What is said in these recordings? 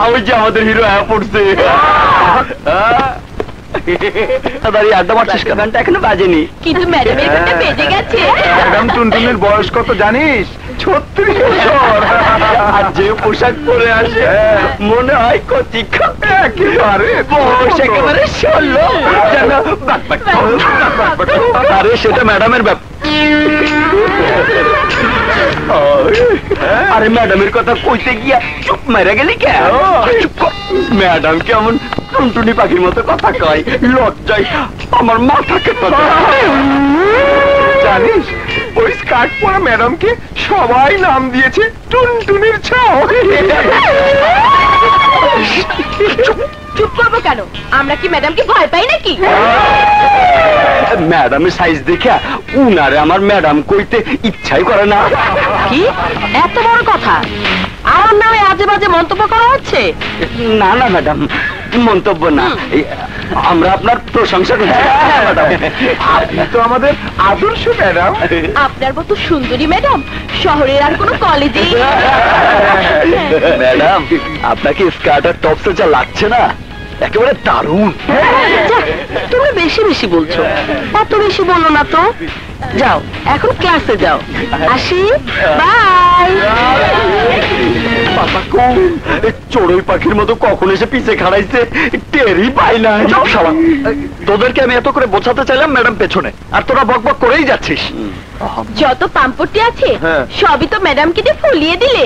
আমি যে আমাদের হিরো হয়ে পড়ছে। আড্ডা মারছিস কেন? ঘন্টা এখনো বাজেনি, কিন্তু ম্যাডামের ঘন্টা বেজে গেছে। ম্যাডাম টুনটুনের বয়স কত জানিস? 36 বছর। আর যে পোশাক পরে আসে মনে হয় কচি একেবারে বয়স একেবারে 16। আরে সেটা ম্যাডামের ব্যাপার। আরে ম্যাডামের কথা কইতে গিয়া চুপ মেরে গেলি কেন? ম্যাডাম কেমন টুনটুনি পাখির মতো কথা কয়, লজ্জায় আমার মাথা কেটে। জানিস ওই স্কার্ট পরা ম্যাডামকে সবাই নাম দিয়েছে টুনটুনির ছাও। চুপ করবো কেন? আমরা কি ম্যাডামকে ভয় পাই নাকি? ম্যাডামের সাইজ দেখে উনারে আমার ম্যাডাম কইতে ইচ্ছাই করে না। কি এত বড় কথা আমার নামে আজে বাজে মন্তব্য করা হচ্ছে? না না ম্যাডাম, মন্তব্য না, আমরা আপনার প্রশংসা করছি। আপনি তো আমাদের আদর্শ ম্যাডাম। আপনার মতো সুন্দরী ম্যাডাম শহরের আর কোনো কলেজে। ম্যাডাম আপনাকে স্কার্ট আর টপসে যা লাগছে না, একেবারে দারুণ। তুমি বেশি বেশি বলছো, এত বেশি বললো না তো। যাও এখন ক্লাসে যাও, আসি, বাই। চড়ুই পাখির মতো কখন এসে পিছে খাড়াইছে টেরই পাই না। তোদেরকে আমি এত করে বোঝাতে চাইলাম ম্যাডাম পেছনে, আর তোরা বকবক করেই যাচ্ছিস। যত পাম্পটি আছে সবই তো ম্যাডামকে দিয়ে ফুলিয়ে দিলে।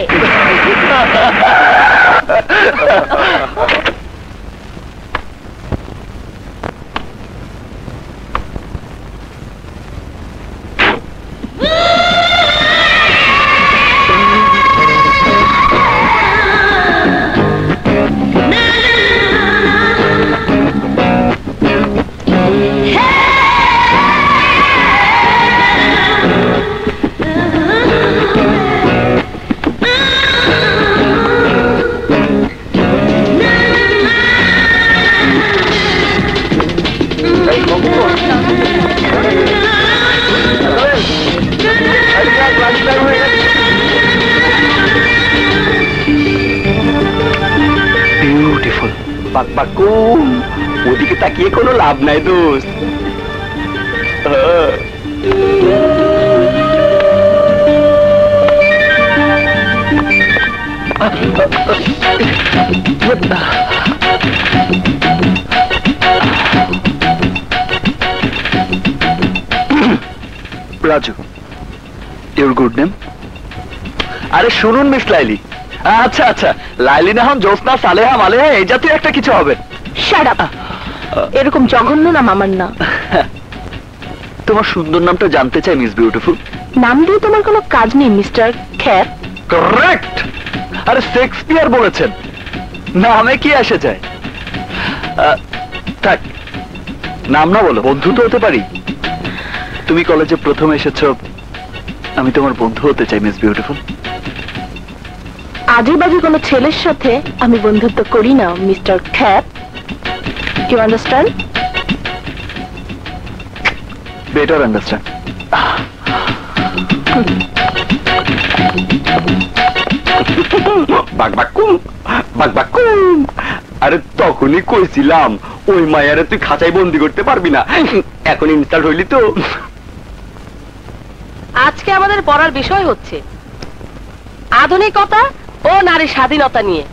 বিউটিফুল। ওদিকে তাকিয়ে কোনো লাভ নাই দোস্ত। Raju, your good name? আরে শুনুন মিস লাইলি। আচ্ছা আচ্ছা, লাইলি না হন জোসনা, সালেহা, মালেহা, এই জাতীয় একটা কিছু হবে। শাট আপ, এরকম জঘন্য নাম আমার না। তোমার সুন্দর নামটা জানতে চাই মিস বিউটিফুল। নাম দিয়ে তোমার কোনো কাজ নেই মিস্টার খ্যাত। কারেক্ট। আরে শেক্সপিয়ার বলেছেন নামে কি আসে যায়। থাক, নাম না বলো, বন্ধু তো হতে পারি। তুমি কলেজে প্রথম এসেছো, আমি তোমার বন্ধু হতে চাই মিস বিউটিফুল। আজে বাজে কোনো ছেলের সাথে আমি বন্ধুত্ব করি না মিস্টার খ্যাত। You understand? Better understand. আরে তখনই কইছিলাম ওই মায়ারে তুই খাঁচাই বন্দি করতে পারবি না। এখন ইনস্টল হইলি তো। আজকে আমাদের পড়ার বিষয় হচ্ছে আধুনিকতা ও নারী স্বাধীনতা নিয়ে।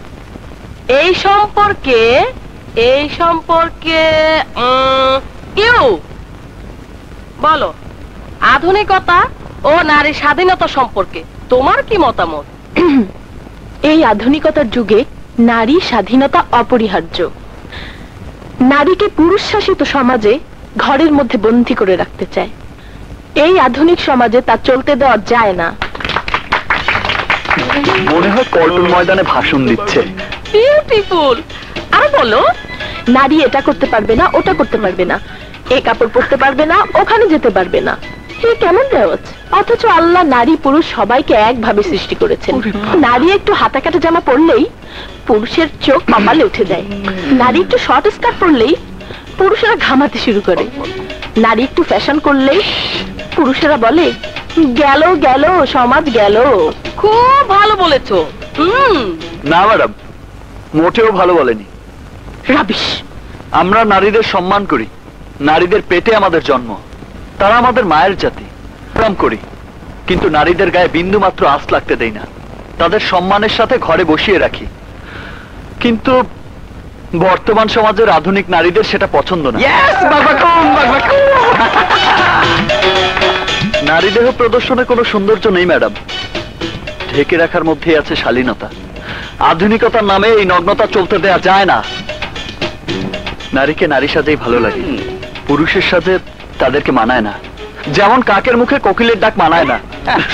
এই সম্পর্কে ইউ বলো, আধুনিকতা ও নারী স্বাধীনতা সম্পর্কে তোমার কি মতামত? এই আধুনিকতার যুগে নারী স্বাধীনতা অপরিহার্য। নারীকে পুরুষ শাসিত সমাজে ঘরের মধ্যে বন্দী করে রাখতে চায়। এই আধুনিক সমাজে তা চলতে দেওয়া যায় না। মনে হয় কর্টুন ময়দানে ভাষণ দিচ্ছে। বিউটিফুল। আর বলো, নারী এটা করতে পারবে না, ওটা করতে পারবে না, এই কাপড় পরতে পারবে না, ওখানে যেতে পারবে না। এই কেমন রেওয়াজ? অথচ আল্লাহ নারী পুরুষ সবাইকে একভাবে সৃষ্টি করেছেন। নারী একটু হাতা কাটা জামা পরলেই পুরুষের চোখ কপালে উঠে যায়। নারী একটু শর্ট স্কার্ট পরলেই পুরুষেরা ঘামাতে শুরু করে। নারী একটু ফ্যাশন করলেই পুরুষেরা বলে গেল গেল, সমাজ গেল। খুব ভালো বলেছো। না ম্যাডাম, মোটেও ভালো বলেনি। রাবিশ। আমরা নারীদের সম্মান করি, নারীদের পেটে আমাদের জন্ম, তারা আমাদের মায়ের জাতি, প্রণাম করি, কিন্তু নারীদের গায়ে বিন্দু মাত্র আঁচ লাগতে দেই না, তাদের সম্মানের সাথে ঘরে বসিয়ে রাখি। কিন্তু বর্তমান সমাজের আধুনিক নারীদের সেটা পছন্দ না। নারী দেহ প্রদর্শনে কোনো সৌন্দর্য নেই ম্যাডাম, ঢেকে রাখার মধ্যেই আছে শালীনতা। আধুনিকতার নামে এই নগ্নতা চলতে দেয়া যায় না। নারীকে নারী সাজেই ভালো লাগে, পুরুষের সাথে তাদেরকে মানায় না, যেমন কাকের মুখে কোকিলের ডাক মানায় না।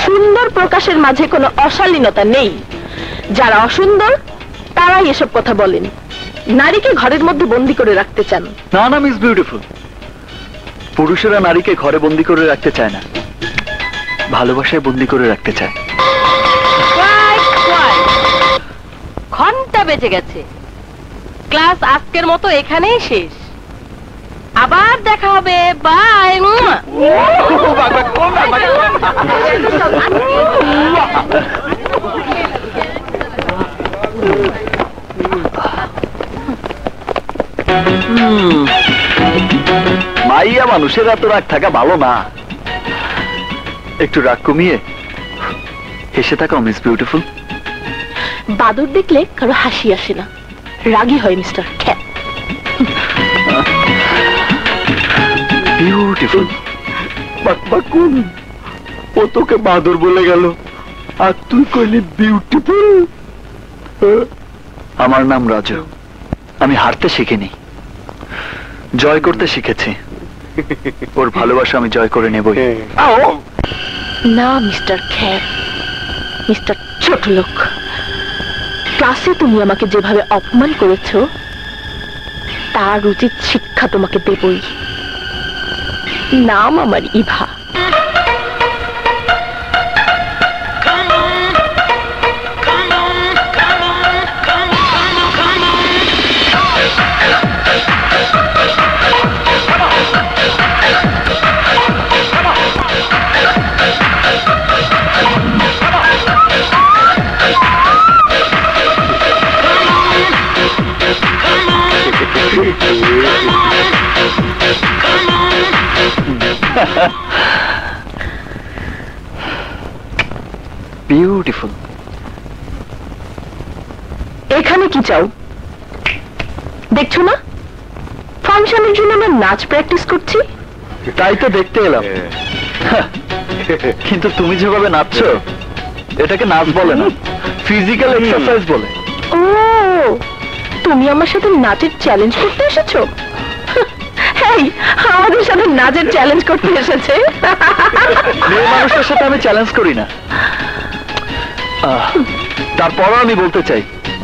সুন্দর প্রকাশের মাঝে কোনো অশালীনতা নেই। যারা অসুন্দর তারাই এসব কথা বলেন, নারীকে ঘরের মধ্যে বন্দি করে রাখতে চান। না না মিস বিউটিফুল, পুরুষেরা নারীকে ঘরে বন্দি করে রাখতে চায় না, ভালোবাসায় বন্দি করে রাখতে চায়। ঘন্টা বেজে গেছে, ক্লাস আজকের মতো এখানেই শেষ। আবার দেখা হবে, বাই। মাইয়া মানুষের এত রাগ থাকা ভালো না, একটু রাগ কমিয়ে হেসে থাকা মিস বিউটিফুল। বাদর দেখলে কারো হাসি আসে না, রাগী হয় মিস্টার খ্যাপ। বিউটিফুল। কোন ও তোকে বাদর বলে গেল আর তুই কইলি বিউটিফুল? আমার নাম রাজু, আমি হারতে শিখিনি, জয় করতে শিখেছি। ওর ভালোবাসা আমি জয় করে নেবই। না মিস্টার খ্যাপ, মিস্টার ছোট লোক, ক্লাসে তুমি আমাকে যেভাবে অপমান করেছো তার উচিত শিক্ষা তোমাকে দেবই। নাম আমার ইভা। বিউটিফুল। এখানে কি চাও? দেখছো না ফাংশনের জন্য আমরা নাচ প্র্যাকটিস করছি? তাই তো দেখতে এলাম। কিন্তু তুমি যেভাবে নাচছো এটাকে নাচ বলে না, ফিজিক্যাল এক্সারসাইজ বলে। ও, তুমি আমার সাথে নাচের চ্যালেঞ্জ করতে এসেছো? এই, আমাদের সাথে নাচের চ্যালেঞ্জ করতে এসেছে। মেয়ে মানুষের সাথে আমি চ্যালেঞ্জ করি না। তারপরও আমি বলতে চাই,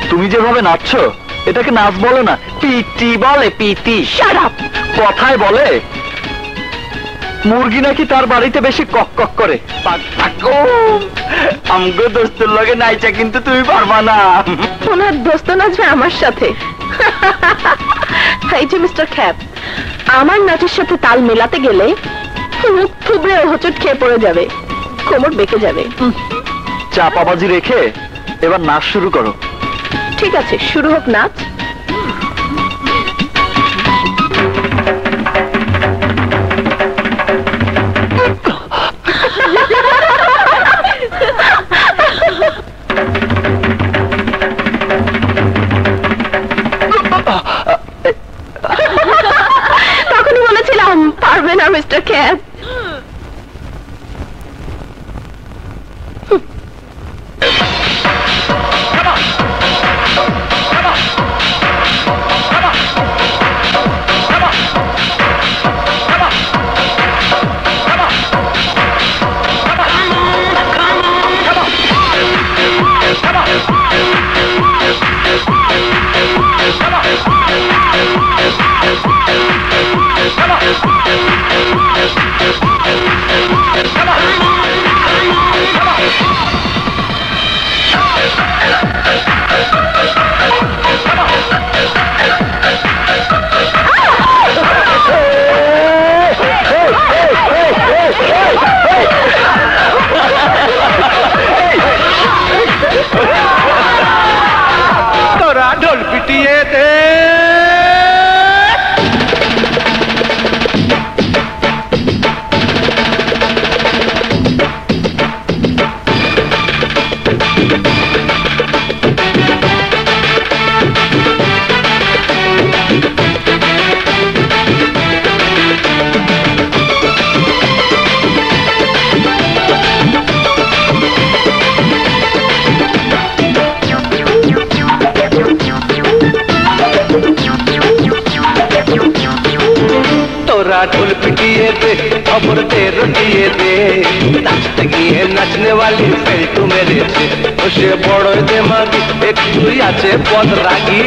তুমি যেভাবে নাচছো এটাকে নাচ বলে না, পিটি বলে। পিটি। Shut up. কথায় বলে মুরগি নাকি তার বাড়িতে বেশি কক কক করে। আমগো দোস্তের লগে নাইচা কিন্তু তুমি পারবা না। ওনার দোস্ত নাচবে আমার সাথে। এই যে মিস্টার খ্যাপ, আমার নাচের সাথে তাল মেলাতে গেলে মুখ থুবড়ে হোঁচট খেয়ে পড়ে যাবে, কোমর বেঁকে যাবে। চাপাবাজি রেখে এবার নাচ শুরু করো। ঠিক আছে, শুরু হোক নাচ। তখনই বলেছিলাম পারবে না মিস্টার খ্যাপ। ঢোল পিটিয়ে দে। তোরা ঢোল পিটিয়ে দে, খবর দে রটিয়ে দে। নাচতে গিয়ে নাচনে वाली পেল্টু মেরেছে। ও সে বড় দেমাগি, একটুই আছে পদ রাগি।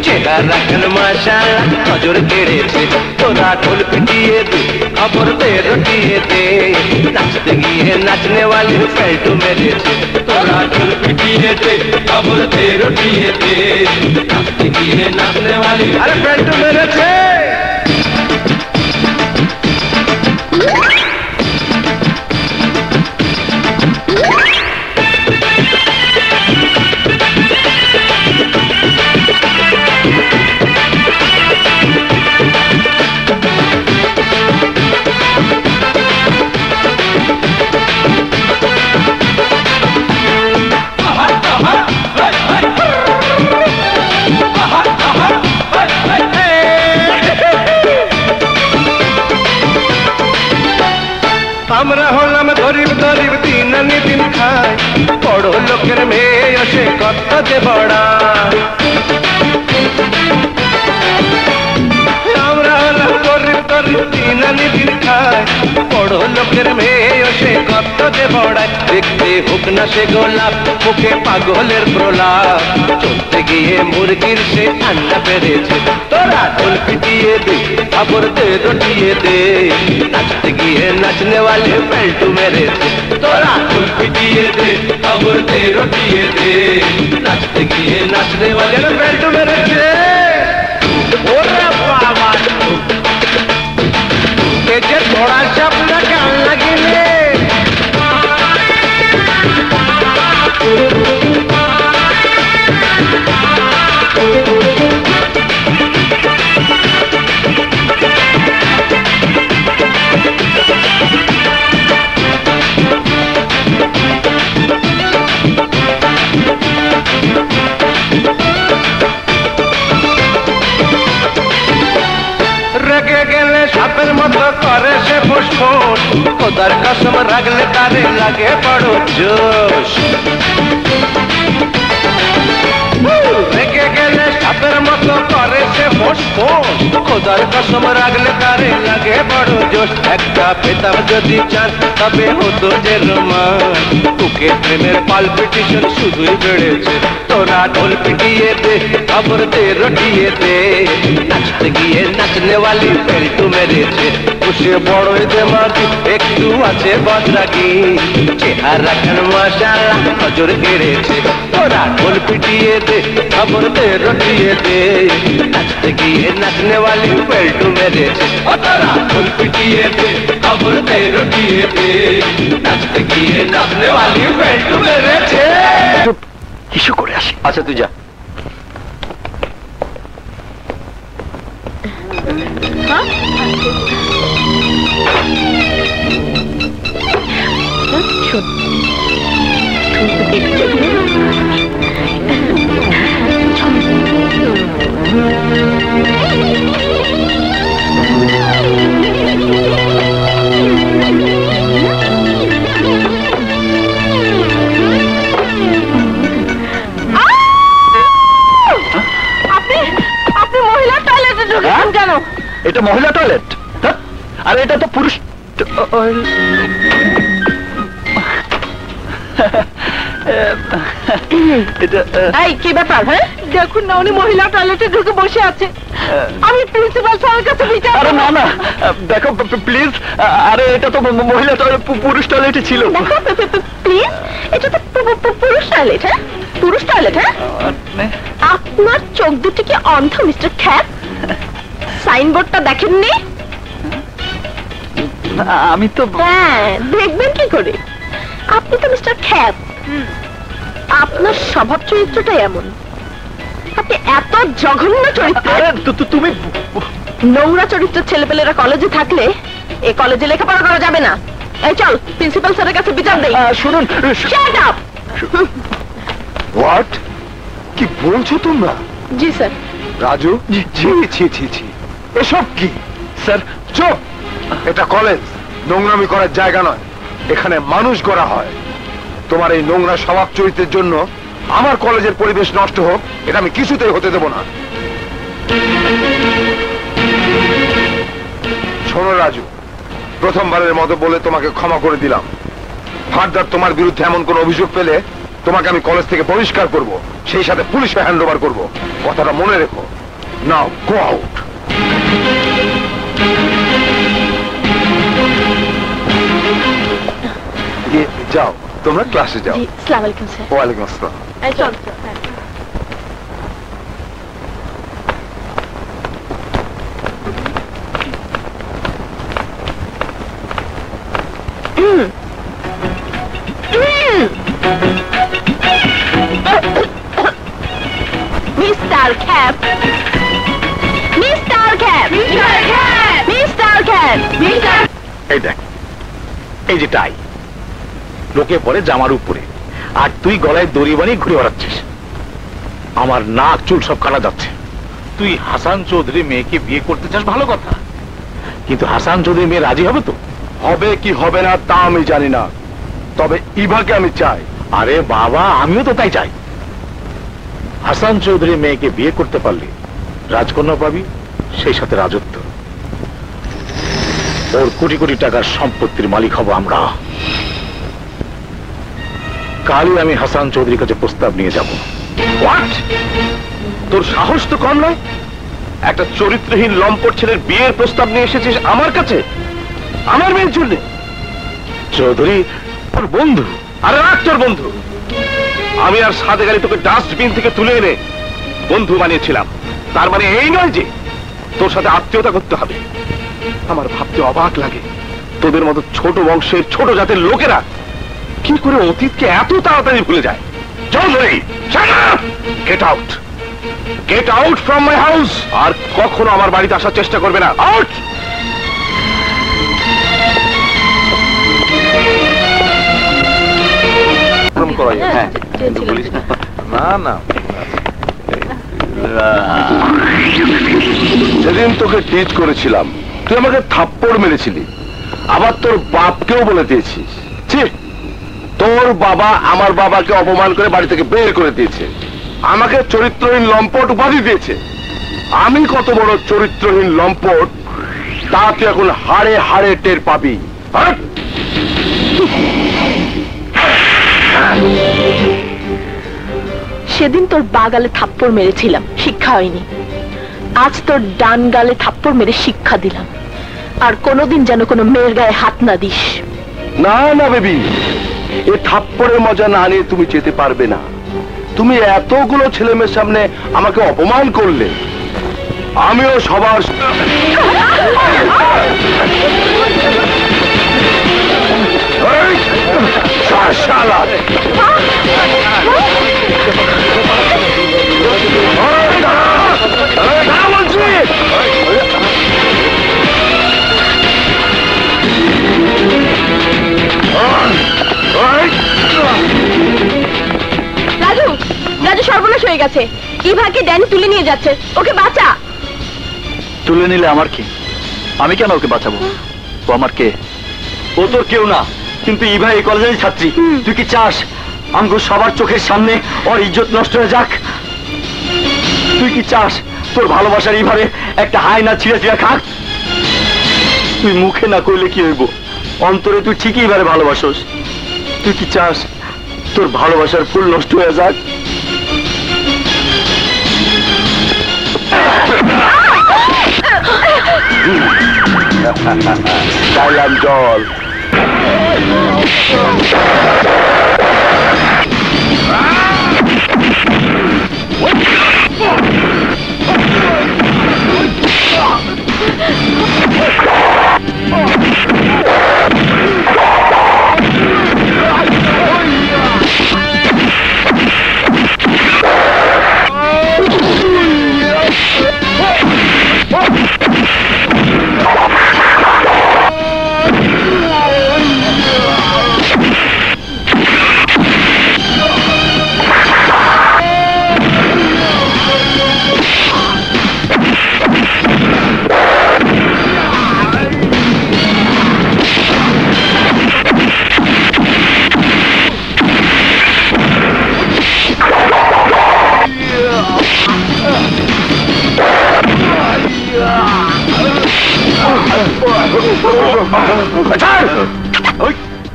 চেহারা খান মাশাআল্লাহ নজর কেড়েছে। তোরা ঢোল পিটিয়ে দে, খবর দে রটিয়ে দে। নাচতে গিয়ে নাচনে वाली পেল্টু মেরেছে। তোরা ঢোল পিটিয়ে দে, খবর দে রটিয়ে দে। নাচতে গিয়ে নাচনে वाली আরে পেল্টু মেরেছে। আমরা হলাম গরিব গরিব দিন আনি দিন খাই। বড় লোকের মেয়ে আসে কত যে বড়া। আমরা হলাম গরিব গরিব দিন আনি দিন খাই। বড় লোকের মেয়ে আসে কত যে বড়ায়। দেখতে হোক না সে গোলাপ, মুখে পাগলের প্রলাপ। চলতে গিয়ে মুরগির সে আন্ডা পেরেছে। তোরা ঢোল পিটিয়ে দে, খবর দে রটিয়ে দে। নাচতে গিয়ে নাচনে वाले পেল্টু মেরেছে। তোরা ঢোল পিটিয়ে দে, খবর দে রটিয়ে দে। নাচতে গিয়ে নাচনে वाले পেল্টু মেরেছে। ওরে বাবা, এ যে थोड़ा सा अपना गान लगिले। রেগে গেলে সাপের মতো করে সে ফুসফুস। খোদার কসম রাখলে তারে লাগে বড় জোশ। রেগে গেলে সাপের মতো করে সে ফুসফুস। খোদার কসম রাখলে তারে লাগে বড় জোশ। একটা পেতাম যদি চান তবে হতো যে রোমান। বুকে প্রেমের পালপিটিশন শুধুই বেড়েছে। তোরা ঢোল পিটিয়ে দে, খবর দে রটিয়ে দে। নাচতে গিয়ে নাচনে वाली পেল্টু মেরেছে। উসে বড়ই দেমাগি, একটু আছে বদরাগি। চেহারা খান মাশাআল্লাহ নজর কেড়েছে। তোরা ঢোল পিটিয়ে দে, খবর দে রটিয়ে দে। নাচতে গিয়ে নাচনে वाली পেল্টু মেরেছে। ও তোরা ঢোল পিটিয়ে দে, খবর দে রটিয়ে দে। নাচতে গিয়ে নাচনে वाली পেল্টু মেরেছে। ইস্যু করে আসি। আচ্ছা তুই যা। শোন, তুই তো দেখতে গেলে আপনি মহিলা টয়লেটে ঢুকেছেন কেন? এটা মহিলা টয়লেট, আরে এটা তো পুরুষ। এই কি ব্যাপার? হ্যাঁ দেখুন না, উনি মহিলা টয়লেটে ঢুকে বসে আছে। আমি প্রিন্সিপাল স্যারের কাছে বিচার। আরে না না, দেখো প্লিজ। আরে এটা তো মহিলা টয়লেট, পুরুষ টয়লেটে ছিল। প্লিজ, এটা তো পুরুষ টয়লেট। হ্যাঁ পুরুষ টয়লেট। হ্যাঁ আপনার চোখ দুটি কি অন্ধ মিস্টার খ্যাপ? সাইনবোর্ডটা দেখেননি? আমি তো হ্যাঁ দেখবেন কি করে? আপনি তো মিস্টার খ্যাপ। আপনার স্বভাব চরিত্রটাই এমন। তোমাকে এত জঘন্য চরিত্র, তুমি নোংরা চরিত্রের ছেলেপেলেরা কলেজে থাকলে এই কলেজে লেখাপড়া করা যাবে না। এই চল প্রিন্সিপাল স্যারের কাছে বিচার দেই। শুনুন, Shut up! হোয়াট? কি বলছো তোমরা? জি স্যার। রাজু, ছি ছি ছি ছি, এসব কি? স্যার চুপ! এটা কলেজ, নোংরামি করার জায়গা নয়। এখানে মানুষ গড়া হয়। তোমার এই নোংরা স্বভাব চরিত্রের জন্য আমার কলেজের পরিবেশ নষ্ট হোক, এটা আমি কিছুতেই হতে দেব না। শোনো রাজু, প্রথমবারের মতো বলে তোমাকে ক্ষমা করে দিলাম। ফার্দার তোমার বিরুদ্ধে এমন কোন অভিযোগ পেলে তোমাকে আমি কলেজ থেকে বহিষ্কার করব, সেই সাথে পুলিশে হ্যান্ড ওভার করবো। কথাটা মনে রেখো। নাও গো আউট। যাও, তোমরা ক্লাসে যাও। জি, আসসালামু আলাইকুম স্যার। ওয়ালাইকুম আসসালাম। এই চল। Mister cap, mister cap, mister cap, mister cap, mister. এই দেখ, এই যে টাই লোকে পরে জামার উপরে, আর তুই গলায় দড়ি বানিয়ে ঘুরে বেড়াচ্ছিস। আমার নাক চুল সব কাটা যাচ্ছে। তুই হাসান চৌধুরী মেয়েকে বিয়ে করতে চাস, ভালো কথা, কিন্তু হাসান চৌধুরী মেয়ে রাজি হবে তো? হবে কি হবে না তা আমি জানি না, তবে ইভাকে আমি চাই। আরে বাবা, আমিও তো তাই চাই। হাসান চৌধুরী মেয়েকে বিয়ে করতে পারলে রাজকন্যা পাবি, সেই সাথে রাজত্ব। ওর কোটি কোটি টাকার সম্পত্তির মালিক হব আমরা। কালই আমি হাসান চৌধুরীর কাছে প্রস্তাব নিয়ে যাব। হোয়াট? তোর সাহস তো কম নয়? একটা চরিত্রহীন লম্পট ছেলের বিয়ের প্রস্তাব নিয়ে এসেছিস আমার কাছে, আমার মেয়ের জন্য? চৌধুরী ওর বন্ধু। আরে রাখ তোর বন্ধু। আমি আর সাদে গাড়ি তোকে ডাস্টবিন থেকে তুলে এনে বন্ধু বানিয়েছিলাম, তার মানে এই নয় যে তোর সাথে আত্মীয়তা করতে হবে। আমার ভাবতে অবাক লাগে, তোদের মতো ছোট বংশের ছোট জাতের লোকেরা কি করে অতীতকে এত তাড়াতাড়ি ভুলে যায়। Chowdhury, get out, get out from my house. আর কখনো আমার বাড়িতে আসার চেষ্টা করবে না। আউট! হ্যাঁ, বলিস না। না না, সেদিন তোকে টিচ করেছিলাম, তুই আমাকে থাপ্পড় মেরেছিলি, আবার তোর বাপকেও বলে দিয়েছিস। ছি, তোর বাবা আমার বাবাকে অপমান করে বাড়ি থেকে বের করে দিয়েছে, আমাকে চরিত্রহীন লম্পট উপাধি দিয়েছে। আমি কত বড় চরিত্রহীন লম্পট তা তুই এখন হাড়ে হাড়ে টের পাবি। হাট! সেদিন তোর বা গালে থাপ্পড় মেরেছিলাম, শিক্ষা হয়নি। আজ তোর ডান গালে থাপ্পড় মেরে শিক্ষা দিলাম। আর কোনোদিন যেন কোনো মেয়ের গায়ে হাত না দিস। না না বেবি, এ থাপ্পড়ের মজা না নিয়ে তুমি যেতে পারবে না। তুমি এতগুলো ছেলে মেয়ের সামনে আমাকে অপমান করলে, আমিও সবার এই, শালা! দাঁড়া বলছি! রাজু, রাজু সর্বনাশ হয়ে গেছে। ইভাকে ড্যানি তুলে নিয়ে যাচ্ছে, ওকে বাঁচা। তুলে নিলে আমার কি? আমি কেন ওকে বাঁচাবো? ও আমার কে? ও তোর কেউ না, কিন্তু ইভা এই কলেজেরই ছাত্রী। তুই কি চাস আমগো সবার চোখের সামনে ওর ইজ্জত নষ্ট হয়ে যাক? তুই কি চাস তোর ভালোবাসার ইভারে একটা হায়না ছিঁড়ে ছিঁড়ে খাক? তুই মুখে না কইলে কি হইব, অন্তরে তুই ঠিকই ইভারে ভালোবাসোস। তুই কি চাস তোর ভালোবাসার ফুল নষ্ট হয়ে যাক? চাইলাম জল।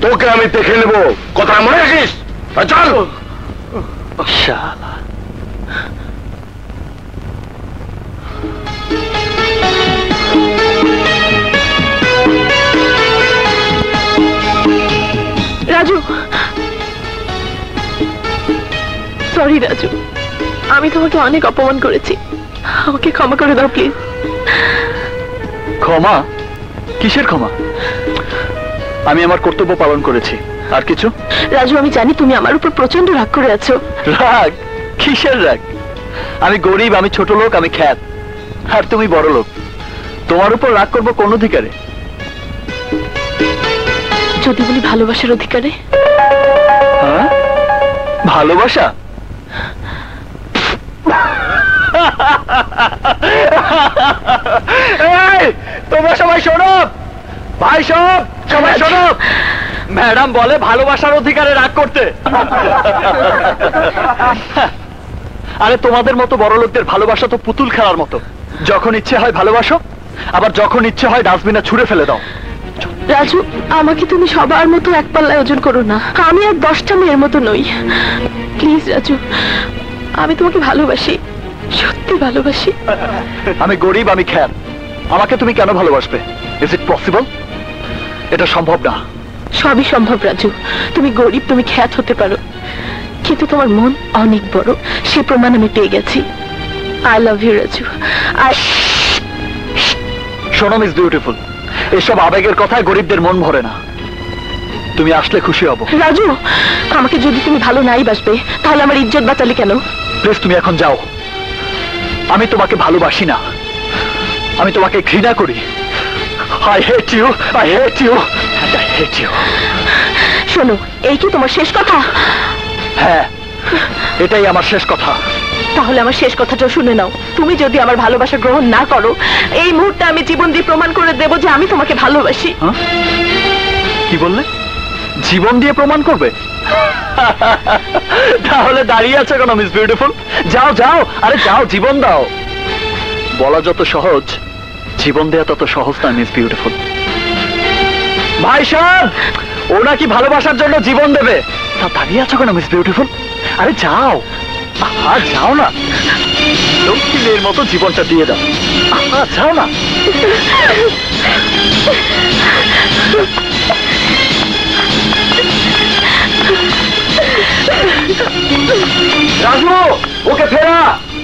তোকে আমি দেখে নেবো, কথা মনে রাখিস। চল। শালা। রাজু, সরি রাজু, আমি তোমাকে অনেক অপমান করেছি, আমাকে ক্ষমা করে দাও প্লিজ। ক্ষমা? কিসের ক্ষমা? আমি আমার কর্তব্য পালন করেছি, আর কিছু? রাজু, আমি জানি তুমি আমার উপর প্রচন্ড রাগ করে আছো। রাগ? কিসের রাগ? আমি গরিব, আমি ছোট লোক, আমি খ্যাত, আর তুমি বড় লোক। তোমার উপর রাগ করবো কোন অধিকারে? যদি বলি ভালোবাসার অধিকারে। হ্যাঁ, ভালোবাসা? তোমরা সবাই শোনো, ভাই সবাই শোনো, ম্যাডাম বলে ভালোবাসার অধিকারে রাগ করতে। আরে তোমাদের মতো বড় লোকদের ভালোবাসা তো পুতুল খেলার মতো, যখন ইচ্ছে হয় ভালোবাসো, আবার যখন ইচ্ছে হয় ডাস্টবিনে ছুঁড়ে ফেলে দাও। রাজু, আমাকে তুমি সবার মতো এক পাল্লায় ওজন করো না, আমি আর 10টা মেয়ের মতো নই। প্লিজ রাজু, আমি তোমাকে ভালোবাসি, সত্যি ভালোবাসি। আমি গরিব, আমি খ্যাত, আমাকে তুমি কেন ভালোবাসবে? Is it possible? এটা সম্ভব না। সবই সম্ভব রাজু, তুমি গরিব, তুমি খ্যাত হতে পারো, কিন্তু তোমার মন অনেক বড়, সে প্রমাণ আমি পেয়ে গেছি। I love you Raju. শোনো মিস বিউটিফুল, এসব আবেগের কথায় গরিবদের মন ভরে না। তুমি আসলে খুশি হব। রাজু, আমাকে যদি তুমি ভালো নাই বাসবে, তাহলে আমার ইজ্জত বাঁচালে কেন? প্লিজ তুমি এখন যাও। আমি তোমাকে ভালোবাসি না, আমি তোমাকে ঘৃণা করি। I hate you, I hate you, and I hate you. শোনো, এই কি তোমার শেষ কথা? হ্যাঁ, এটাই আমার শেষ কথা। তাহলে আমার শেষ কথাটা শুনে নাও। তুমি যদি আমার ভালোবাসা গ্রহণ না করো, এই মুহূর্তে আমি জীবন দিয়ে প্রমাণ করে দেব যে আমি তোমাকে ভালোবাসি। হ্যাঁ? কি বললে? জীবন দিয়ে প্রমাণ করবে? তাহলে দাঁড়িয়ে আছে কেন মিস বিউটিফুল? যাও যাও, আরে যাও, জীবন দাও। বলা যত সহজ, জীবন দেয়া তত সহজ না মিস বিউটিফুল। ভাই সাহেব, ও নাকি ভালোবাসার জন্য জীবন দেবে, তা দাঁড়িয়ে আছো কেন মিস বিউটিফুল? আরে যাও, আহা যাও না, লক্ষ্মী মেয়ের মতো জীবনটা দিয়ে দাও। আহা যাও না। রাজু, ওকে ফেরা,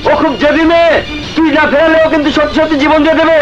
ও খুব জেদি মেয়ে, তুই না ফেরালে ও কিন্তু সত্যি সত্যি জীবন দিয়ে দেবে।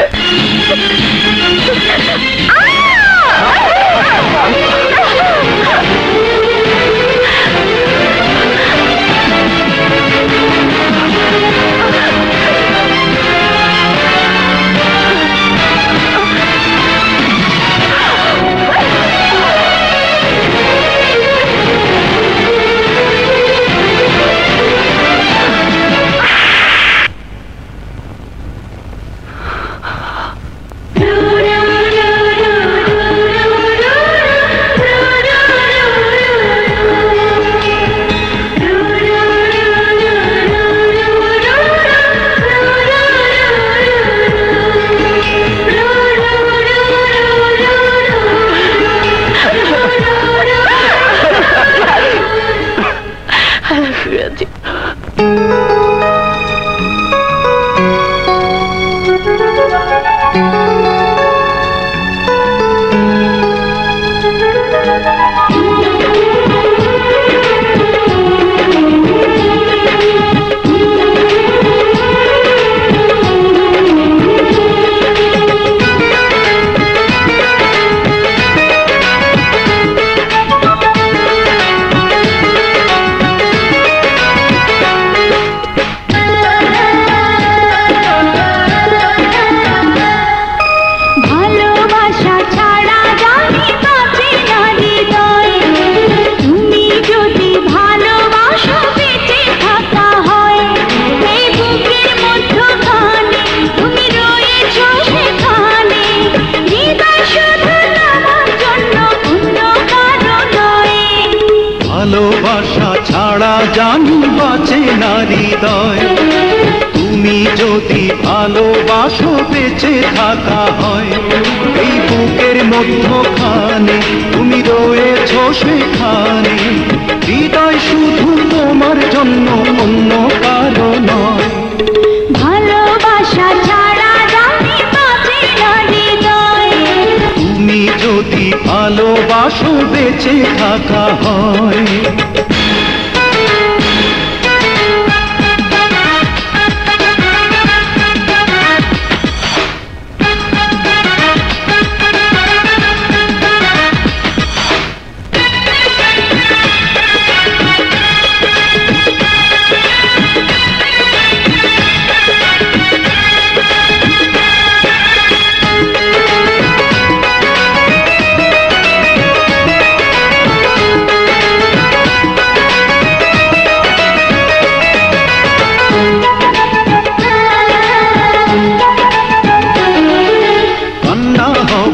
ভালোবাসা ছাড়া জানি বাঁচে না হৃদয়। তুমি যদি ভালোবাসো বেঁচে থাকা হয়, এই বুকের মধ্যখানে তুমি রয়েছো সেখানে, হৃদয় শুধু তোমার জন্য, অন্য কারো নয়। ভালোবাসা ছাড়া জানি বাঁচে না হৃদয়। তুমি যদি ভালোবাসো বেঁচে থাকা হয়।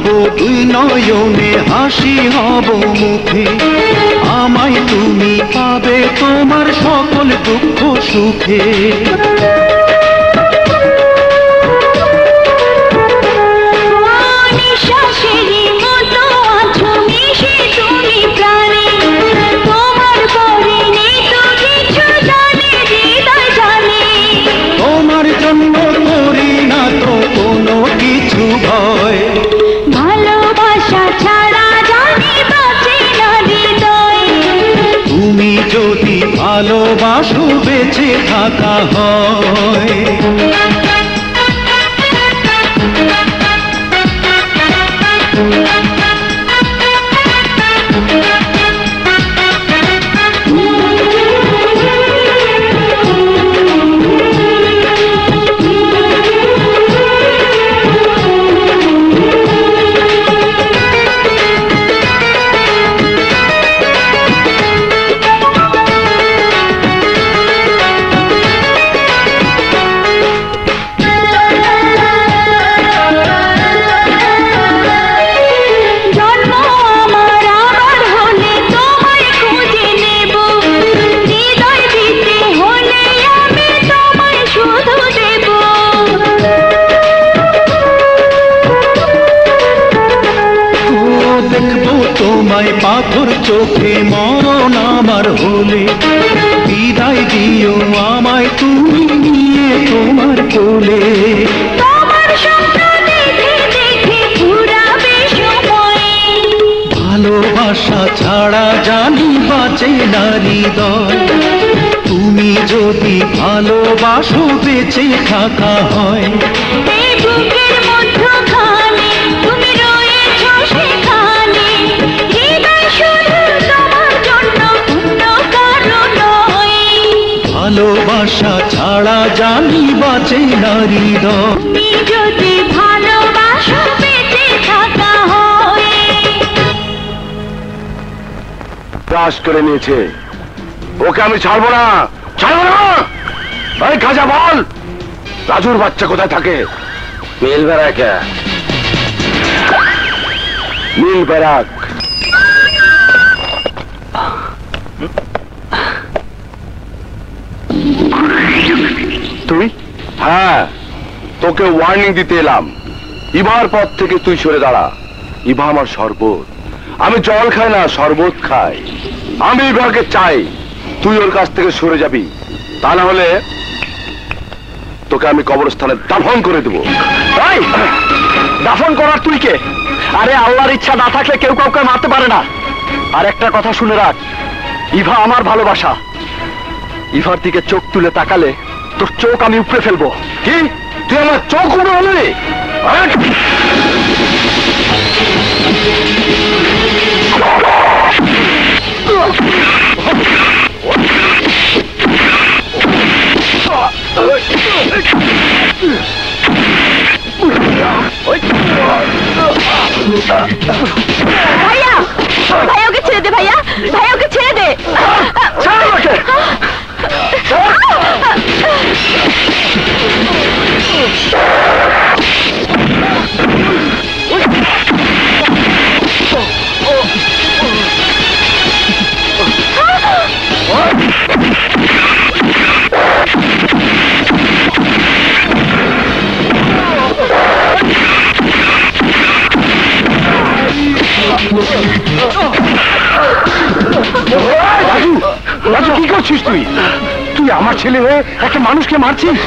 দুই নয়নে হাসি হব মুখে, আমায় তুমি পাবে তোমার সকল দুঃখ সুখে। নিঃশ্বাসেরই মতো আছো মিশে তুমি প্রাণে, তোমার পরে নেই তো কিছু জানে হৃদয় জানে। তোমার জন্য করি না তো কোনো কিছু ভয়। ভালোবাসা ছাড়া জানি বাঁচে না হৃদয়। তুমি যদি ভালোবাসো বেঁচে থাকা হয়। তোমায় পাথর চোখে মরণ আমার হলে, বিদায় দিও আমায় তুমি নিয়ে তোমার কোলে। ভালোবাসা ছাড়া জানি বাঁচে না হৃদয়। তুমি যদি ভালোবাসো বেঁচে থাকা হয়। ভালোবাসা ছাড়া জানি বাঁচে না হৃদয়। তুমি যদি ভালোবাসো বেঁচে থাকা হয়। ক্রাশ করে নিয়েছে, ওকে আমি ছাড়বো না, ছাড়বো না। ভাই খাজা বল, রাজুর বাচ্চা কোথায় থাকে? মিল ব্যারাক। মিল ব্যারাক। তুই? হ্যাঁ, তোকে ওয়ার্নিং দিতে এলাম। ইভার পর থেকে তুই সরে দাঁড়া। ইভা আমার শরবত, আমি জল খাই না, শরবত খাই। আমি ইভাকে চাই, তুই ওর কাছ থেকে সরে যাবি, তা না হলে তোকে আমি কবরস্থানে দাফন করে দেবো। দাফন করার তুই কে? আরে আল্লাহর ইচ্ছা না থাকলে কেউ কাউকে মারতে পারে না। আর একটা কথা শুনে রাখ, ইভা আমার ভালোবাসা। ইভার দিকে চোখ তুলে তাকালে তোর চোখ আমি উপড়ে ফেলবো। কি তুই আমার চোখ উপড়ে ফেলবি? ভাইয়া, ভাইয়া ওকে ছেড়ে দে, ভাইয়া, ভাইয়া ওকে ছেড়ে দে। আমার ছেলে হয়ে একটা মানুষকে মারছিস?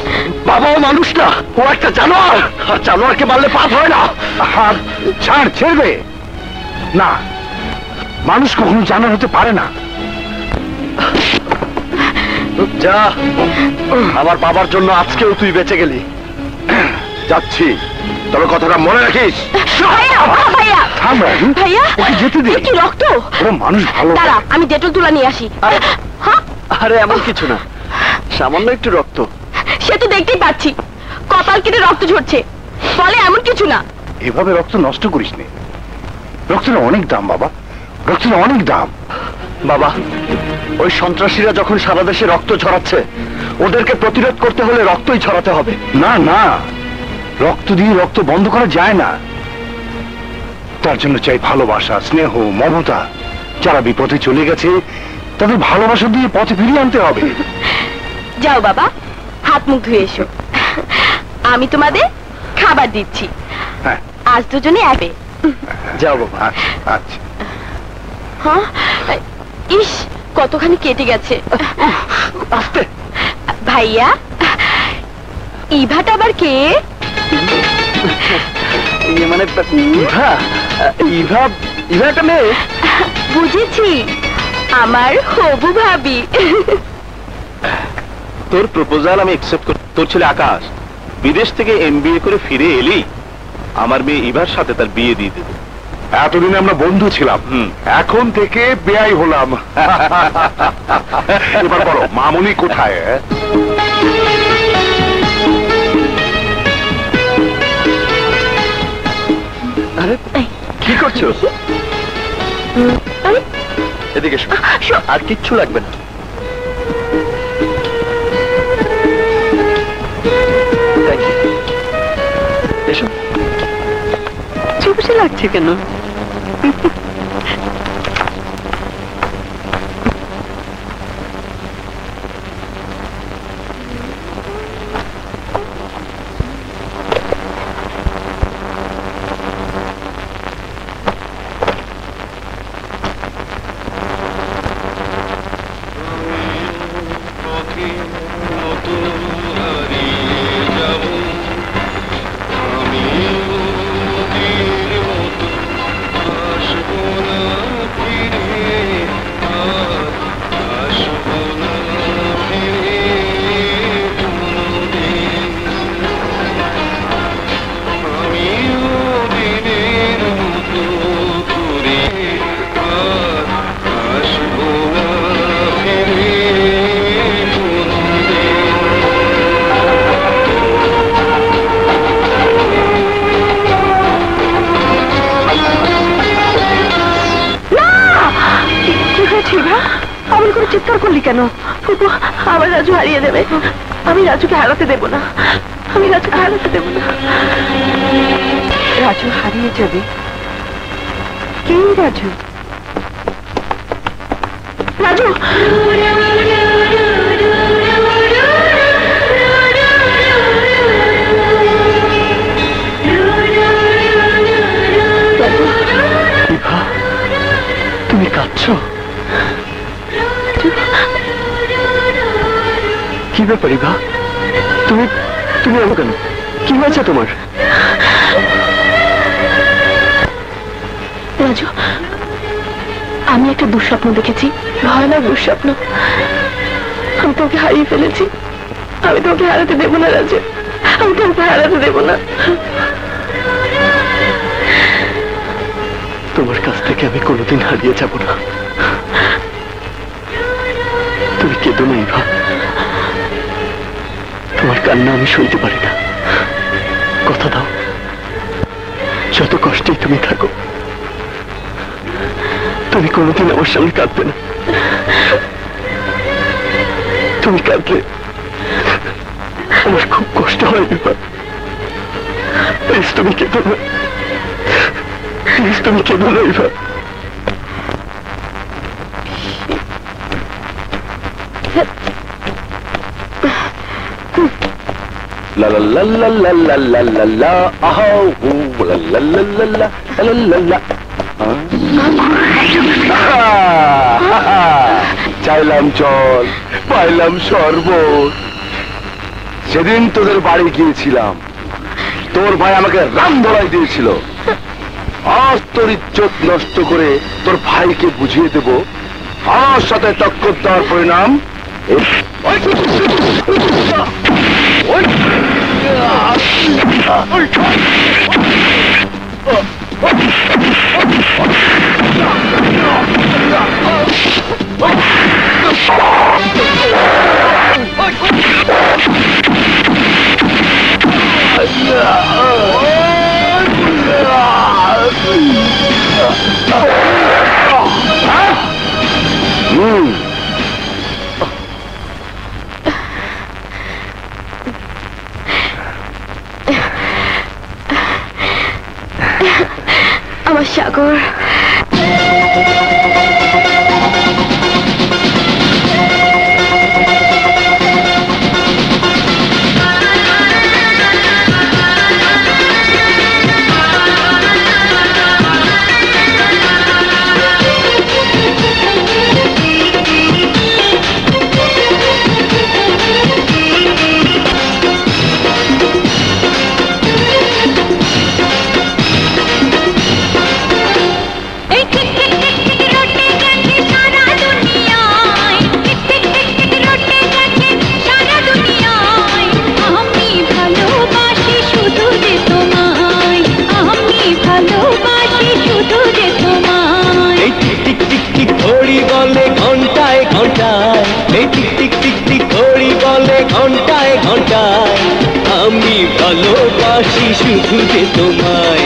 বাবা ও মানুষ না, ও একটা জানোয়ার, আর জানোয়ারকে মারলে পাপ হয় না। হাত ছাড়, ছেড়বে না। মানুষ কখনো জানোয়ার হতে পারে না। যা, আমার বাবার জন্য আজকেও তুই বেঁচে গেলি। যাচ্ছি, তবে কথাটা মনে রাখিস। ভাইয়া, ভাইয়া, থাম রাজু, ভাইয়া, ওকে যেতে দে। এ কি রক্ত? ওরা মানুষ ভালো। দাঁড়া, আমি ডেটল তুলা নিয়ে আসি। হ্যাঁ, আরে এমন কিছু না, সামান্য একটু রক্ত। সে তো দেখতেই পাচ্ছি, কপাল কেটে রক্ত ঝরছে, বলে এমন কিছু না। এভাবে রক্ত নষ্ট করিস নে। রক্তের অনেক দাম বাবা, রক্তের অনেক দাম। বাবা, ওই সন্ত্রাসীরা যখন সারা দেশে রক্ত ছড়াচ্ছে, ওদেরকে প্রতিরোধ করতে হলে রক্তই ছড়াতে হবে। না না, রক্ত দিয়ে রক্ত বন্ধ করা যায় না। তার জন্য চাই ভালোবাসা, স্নেহ, মমতা। যারা বিপথে চলে গেছে তাদের ভালোবাসা দিয়ে পথে ফিরিয়ে আনতে হবে। যাও বাবা, হাত মুখ ধুয়ে এসো, আমি তোমাদের খাবার দিচ্ছি। হ্যাঁ, আজ দুজনে আবে। যাও বাবা। আচ্ছা আচ্ছা। হ্যাঁ, ইস কতখানি কেটে গেছে। আস্তে। ভাইয়া, ইভাটা আবার কে? মানে ইভা, ইভা, ইভা একটা মেয়ে। বুঝেছি, আমার হবু ভাবি। তোর প্রপোজাল আমি অ্যাকসেপ্ট করি। তোর ছেলে আকাশ বিদেশ থেকে এমবিএ করে ফিরে এলি, আমার মেয়ে ইভার সাথে তার বিয়ে দিয়ে দেবে। এতদিন আমরা বন্ধু ছিলাম, এখন থেকে বেয়াই হলাম। এবার বলো মামুনি কোথায়? আরে কি করছো? আরে, এদিকে এসো। আর কিচ্ছু লাগবে না। Thank you. এসো। চুপসে লাগছে কেন? চিৎকার করলি কেন? ফুপু, আমার রাজু হারিয়ে দেবে। আমি রাজুকে হারাতে দেব না, আমি রাজুকে হারাতে দেব না। রাজু হারিয়ে যাবে? কে রাজু? রাজু, তুমি কাঁদছো? কি ব্যাপার ইভা? তুমি তুমি এমন কেন? কি হয়েছে তোমার? রাজু, আমি একটা দুঃস্বপ্ন দেখেছি, ভয়ানক দুঃস্বপ্ন। আমি তোকে হারিয়ে ফেলেছি। আমি তোকে হারাতে দেব না রাজু, আমি তোকে হারাতে দেব না। তোমার কাছ থেকে আমি কোনোদিন হারিয়ে যাব না। তুমি কেঁদো না ইভা, তোমার কান্না আমি সইতে পারি না। কথা দাও, যত কষ্টেই তুমি থাকো, তুমি কোনোদিন আমার সামনে কাঁদবে না। তুমি কাঁদলে আমার খুব কষ্ট হয় ইভা। প্লিজ তুমি কেঁদো না, প্লিজ তুমি কেঁদো না Eva. La la la la la la la la la, oh, la la la la la la la la. চাইলাম জল, পাইলাম শরবত। সেদিন তোদের বাড়ি গিয়েছিলাম, তোর ভাই আমাকে রাম ধরাই দিয়েছিল। আজ তোর ইজ্জত নষ্ট করে তোর ভাইকে বুঝিয়ে দেব আমার সাথে টক্কর দেওয়ার পরিণাম আমার সাগর। আমি ভালোবাসি শুধু যে তোমায়,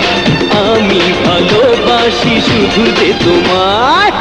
আমি ভালোবাসি শুধু যে তোমায়।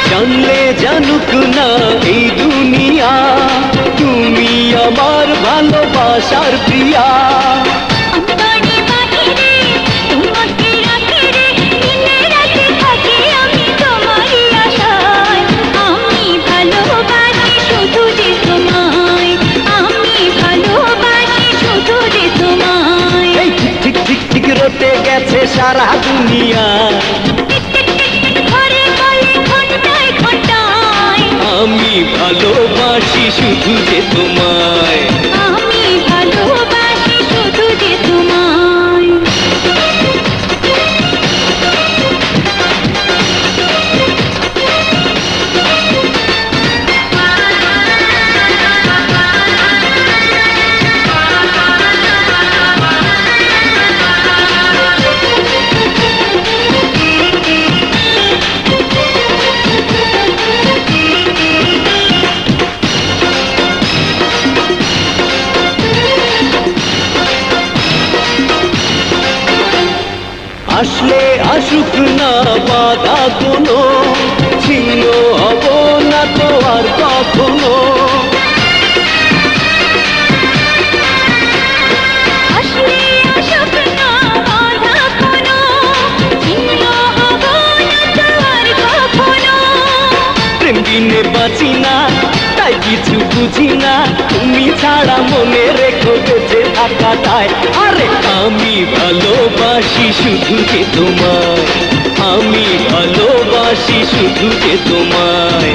জানলে জানুক না এই দুনিয়া, তুমি আমার ভালোবাসার প্রিয়া। ঠিক ঠিক ঠিক রটে গেছে সারা দুনিয়া, আমি ভালোবাসি শুধু যে তোমায়, আমি ভালোবাসি শুধু যে তোমায়। আসলে আসুক না বাধা কোনো, ছিন্ন হব না তো আর কখনো। প্রেম বিনে বাঁচি না, তাই কিছু বুঝি না, তুমি ছাড়া মনে রেখো বেঁচে থাকাটাই। আরে আমি ভালোবাসি শুধু যে তোমায়, আমি ভালোবাসি শুধু যে তোমায়।